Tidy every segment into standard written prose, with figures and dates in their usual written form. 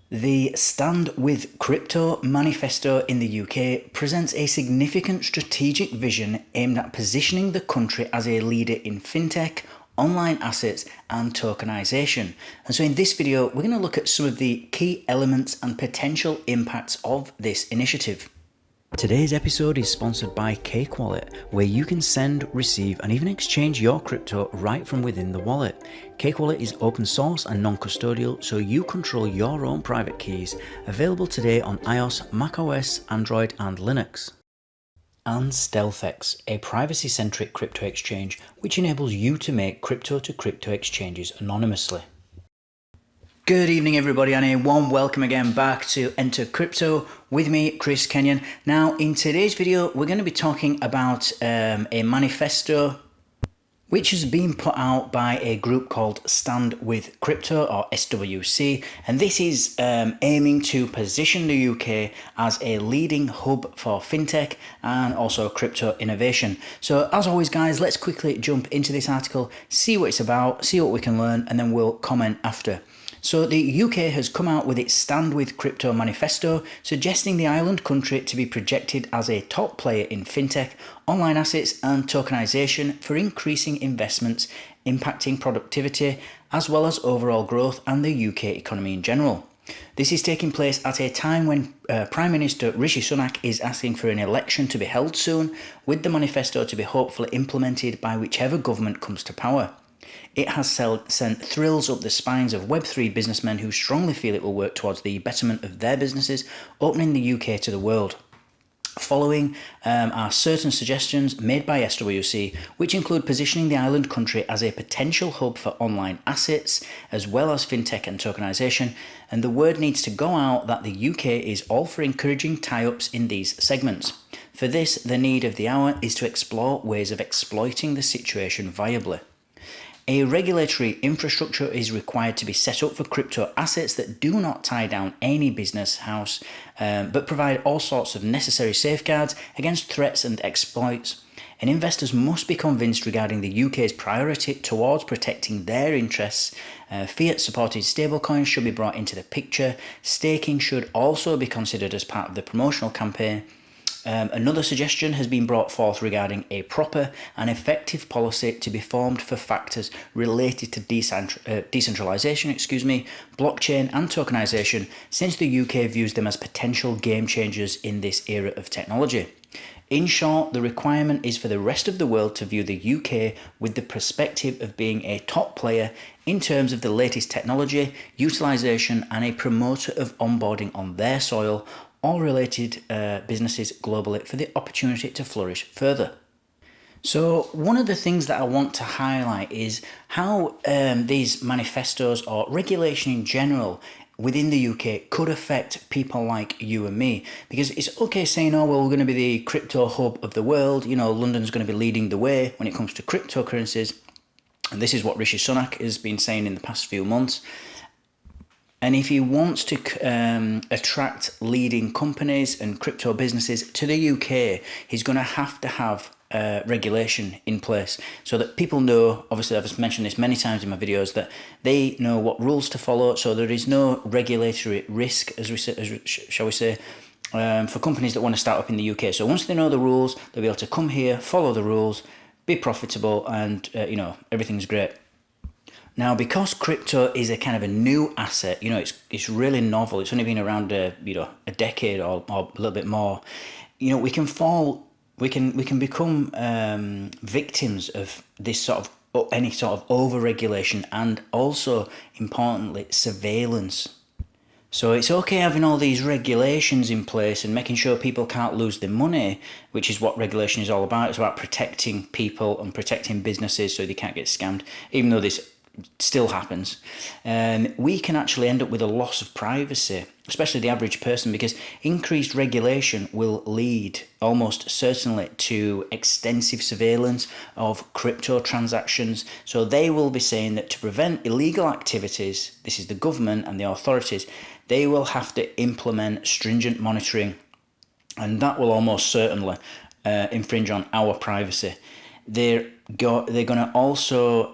The Stand with Crypto manifesto in the UK presents a significant strategic vision aimed at positioning the country as a leader in fintech, online assets and tokenization. And so in this video, we're going to look at some of the key elements and potential impacts of this initiative. Today's episode is sponsored by Cake Wallet, where you can send, receive and even exchange your crypto right from within the wallet. Cake Wallet is open source and non-custodial, so you control your own private keys, available today on iOS, macOS, Android and Linux. And StealthEX, a privacy-centric crypto exchange which enables you to make crypto-to-crypto exchanges anonymously. Good evening everybody and a warm welcome again back to Enter Crypto with me, Chris Kenyon. Now in today's video we're going to be talking about a manifesto which has been put out by a group called Stand with Crypto, or SWC, and this is aiming to position the UK as a leading hub for fintech and also crypto innovation. So as always guys, let's quickly jump into this article, see what it's about, see what we can learn, and then we'll comment after. So the UK has come out with its Stand with Crypto manifesto, suggesting the island country to be projected as a top player in fintech, online assets and tokenization for increasing investments, impacting productivity, as well as overall growth and the UK economy in general. This is taking place at a time when Prime Minister Rishi Sunak is asking for an election to be held soon, with the manifesto to be hopefully implemented by whichever government comes to power. It has sent thrills up the spines of Web3 businessmen who strongly feel it will work towards the betterment of their businesses, opening the UK to the world. Following are certain suggestions made by SWC, which include positioning the island country as a potential hub for online assets, as well as fintech and tokenization, and the word needs to go out that the UK is all for encouraging tie-ups in these segments. For this, the need of the hour is to explore ways of exploiting the situation viably. A regulatory infrastructure is required to be set up for crypto assets that do not tie down any business house, but provide all sorts of necessary safeguards against threats and exploits. And investors must be convinced regarding the UK's priority towards protecting their interests. Fiat-supported stablecoins should be brought into the picture. Staking should also be considered as part of the promotional campaign. Another suggestion has been brought forth regarding a proper and effective policy to be formed for factors related to decentralization, blockchain and tokenization, since the UK views them as potential game changers in this era of technology. In short, the requirement is for the rest of the world to view the UK with the perspective of being a top player in terms of the latest technology, utilization and a promoter of onboarding on their soil, all related businesses globally, for the opportunity to flourish further. So one of the things that I want to highlight is how these manifestos or regulation in general within the UK could affect people like you and me. Because it's okay saying, oh, well, we're going to be the crypto hub of the world. You know, London's going to be leading the way when it comes to cryptocurrencies. And this is what Rishi Sunak has been saying in the past few months. And if he wants to attract leading companies and crypto businesses to the UK, he's going to have regulation in place so that people know, obviously I've mentioned this many times in my videos, that they know what rules to follow, so there is no regulatory risk, shall we say, for companies that want to start up in the UK. So once they know the rules, they'll be able to come here, follow the rules, be profitable, and everything's great. Now, because crypto is a kind of a new asset, it's really novel. It's only been around a decade or a little bit more. We can become victims of this sort of any sort of over-regulation and also, importantly, surveillance. So it's okay having all these regulations in place and making sure people can't lose their money, which is what regulation is all about. It's about protecting people and protecting businesses so they can't get scammed, even though this still happens. We can actually end up with a loss of privacy, especially the average person, because increased regulation will lead almost certainly to extensive surveillance of crypto transactions. So they will be saying that to prevent illegal activities, this is the government and the authorities, they will have to implement stringent monitoring, and that will almost certainly infringe on our privacy. They're going to also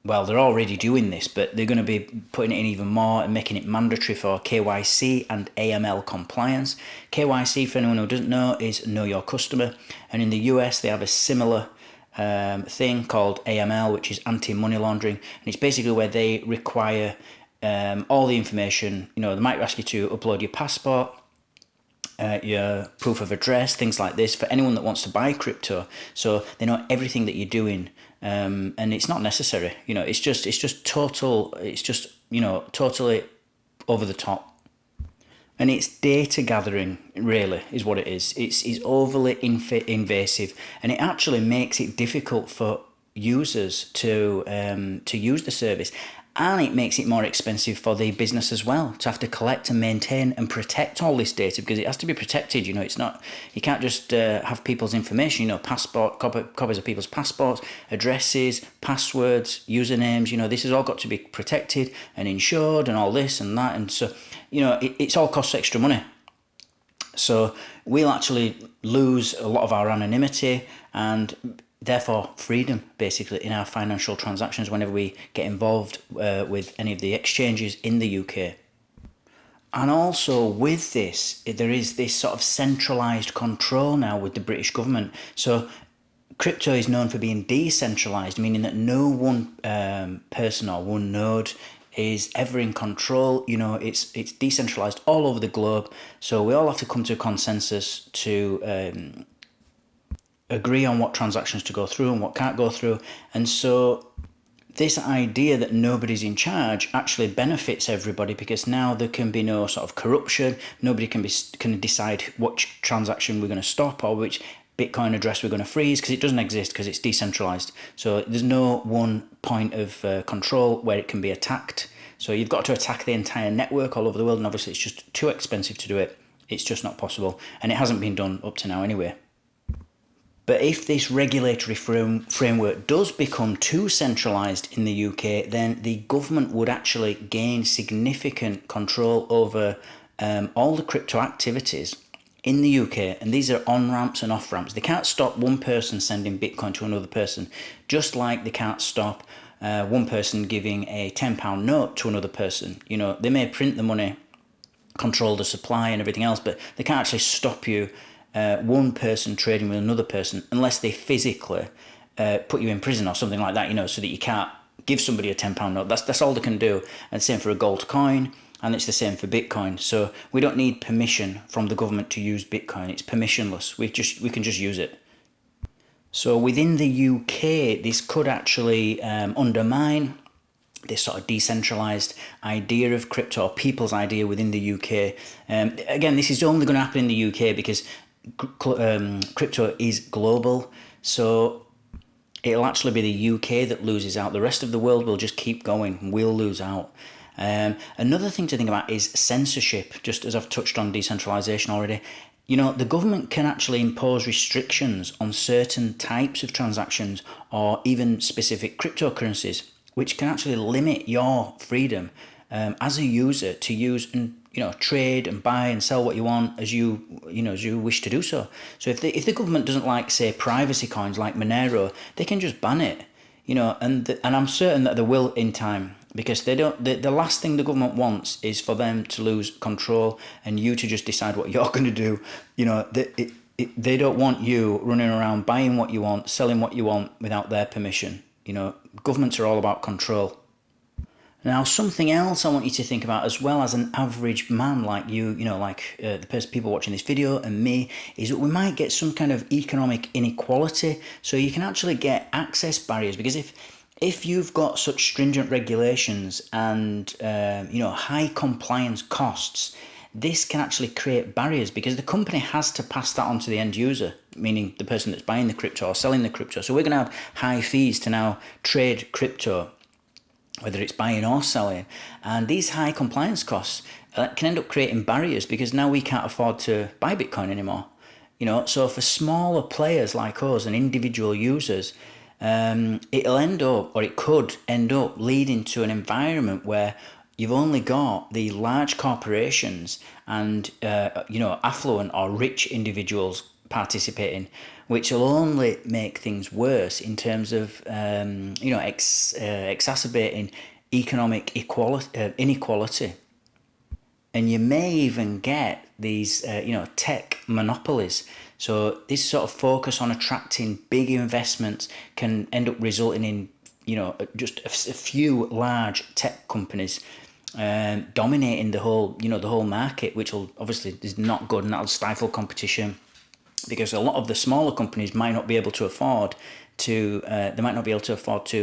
well, they're already doing this, but they're going to be putting it in even more and making it mandatory for KYC and AML compliance. KYC, for anyone who doesn't know, is Know Your Customer. And in the US, they have a similar thing called AML, which is anti-money laundering. And it's basically where they require all the information. You know, they might ask you to upload your passport, your proof of address, things like this, for anyone that wants to buy crypto. So they know everything that you're doing. And it's not necessary, you know. It's just totally over the top, and it's data gathering. Really, is what it is. It's overly invasive, and it actually makes it difficult for users to use the service. And it makes it more expensive for the business as well to have to collect and maintain and protect all this data, because it has to be protected. You know, it's not, you can't just have people's information, you know, copies of people's passports, addresses, passwords, usernames. You know, this has all got to be protected and insured and all this and that. And so, you know, it's all costs extra money. So we'll actually lose a lot of our anonymity and therefore freedom, basically, in our financial transactions whenever we get involved with any of the exchanges in the UK. And also with this, there is this sort of centralised control now with the British government. So crypto is known for being decentralised, meaning that no one person or one node is ever in control. You know, it's decentralised all over the globe. So we all have to come to a consensus to agree on what transactions to go through and what can't go through. And so this idea that nobody's in charge actually benefits everybody, because now there can be no sort of corruption. Nobody can decide which transaction we're going to stop or which Bitcoin address we're going to freeze, because it doesn't exist, because it's decentralized. So there's no one point of control where it can be attacked. So you've got to attack the entire network all over the world, and obviously it's just too expensive to do it. It's just not possible, and it hasn't been done up to now anyway. But if this regulatory framework does become too centralised in the UK, then the government would actually gain significant control over all the crypto activities in the UK. And these are on-ramps and off-ramps. They can't stop one person sending Bitcoin to another person, just like they can't stop one person giving a £10 note to another person. You know, they may print the money, control the supply and everything else, but they can't actually stop you one person trading with another person unless they physically put you in prison or something like that, you know, so that you can't give somebody a £10 note. That's all they can do. And same for a gold coin, and it's the same for Bitcoin. So we don't need permission from the government to use Bitcoin. It's permissionless. We can just use it. So within the UK, this could actually undermine this sort of decentralised idea of crypto, or people's idea within the UK. Again, this is only going to happen in the UK because crypto is global. So it'll actually be the UK that loses out. The rest of the world will just keep going. We'll lose out. Another thing to think about is censorship, just as I've touched on decentralisation already. You know, the government can actually impose restrictions on certain types of transactions or even specific cryptocurrencies, which can actually limit your freedom as a user to use and, you know, trade and buy and sell what you want as you wish to do so. So if the government doesn't like, say, privacy coins like Monero, they can just ban it, you know, and I'm certain that they will in time, because they don't. The last thing the government wants is for them to lose control and you to just decide what you're going to do. You know, they don't want you running around buying what you want, selling what you want without their permission. You know, governments are all about control. Now, something else I want you to think about, as well as an average man like you, you know, like the people watching this video and me, is that we might get some kind of economic inequality. So you can actually get access barriers, because if you've got such stringent regulations and high compliance costs, this can actually create barriers, because the company has to pass that on to the end user, meaning the person that's buying the crypto or selling the crypto. So we're going to have high fees to now trade crypto, whether it's buying or selling. And these high compliance costs can end up creating barriers, because now we can't afford to buy Bitcoin anymore. You know, so for smaller players like us and individual users, it could end up leading to an environment where you've only got the large corporations and affluent or rich individuals participating, which will only make things worse in terms of exacerbating economic inequality. And you may even get these tech monopolies. So this sort of focus on attracting big investments can end up resulting in just a few large tech companies dominating the whole market, which will obviously is not good, and that'll stifle competition, because a lot of the smaller companies might not be able to afford to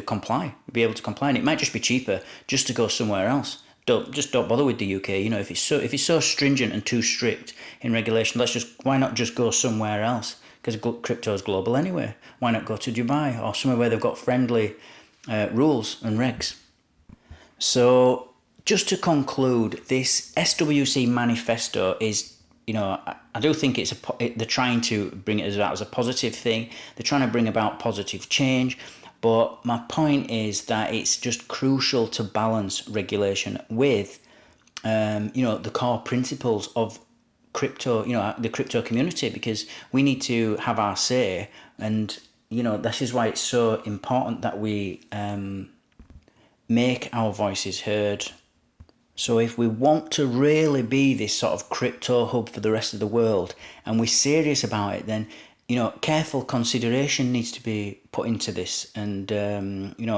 comply, and it might just be cheaper just to go somewhere else. Don't bother with the UK. If it's so stringent and too strict in regulation, why not just go somewhere else? Because crypto is global anyway. Why not go to Dubai or somewhere where they've got friendly rules and regs? So just to conclude, this SWC manifesto is, I do think they're trying to bring it as a positive thing. They're trying to bring about positive change. But my point is that it's just crucial to balance regulation with, the core principles of crypto, the crypto community, because we need to have our say. And, this is why it's so important that we make our voices heard. So if we want to really be this sort of crypto hub for the rest of the world, and we're serious about it, then careful consideration needs to be put into this, and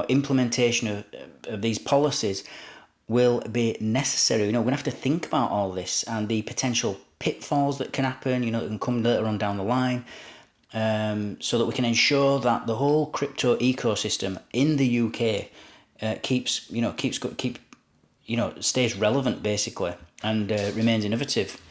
implementation of these policies will be necessary. We're going to have to think about all this and the potential pitfalls that can happen, that can come later on down the line, so that we can ensure that the whole crypto ecosystem in the UK stays relevant, basically, and remains innovative.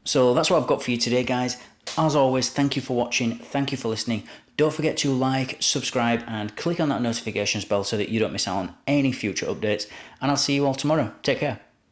So that's what I've got for you today, guys. As always, thank you for watching. Thank you for listening. Don't forget to like, subscribe, and click on that notifications bell so that you don't miss out on any future updates. And I'll see you all tomorrow. Take care.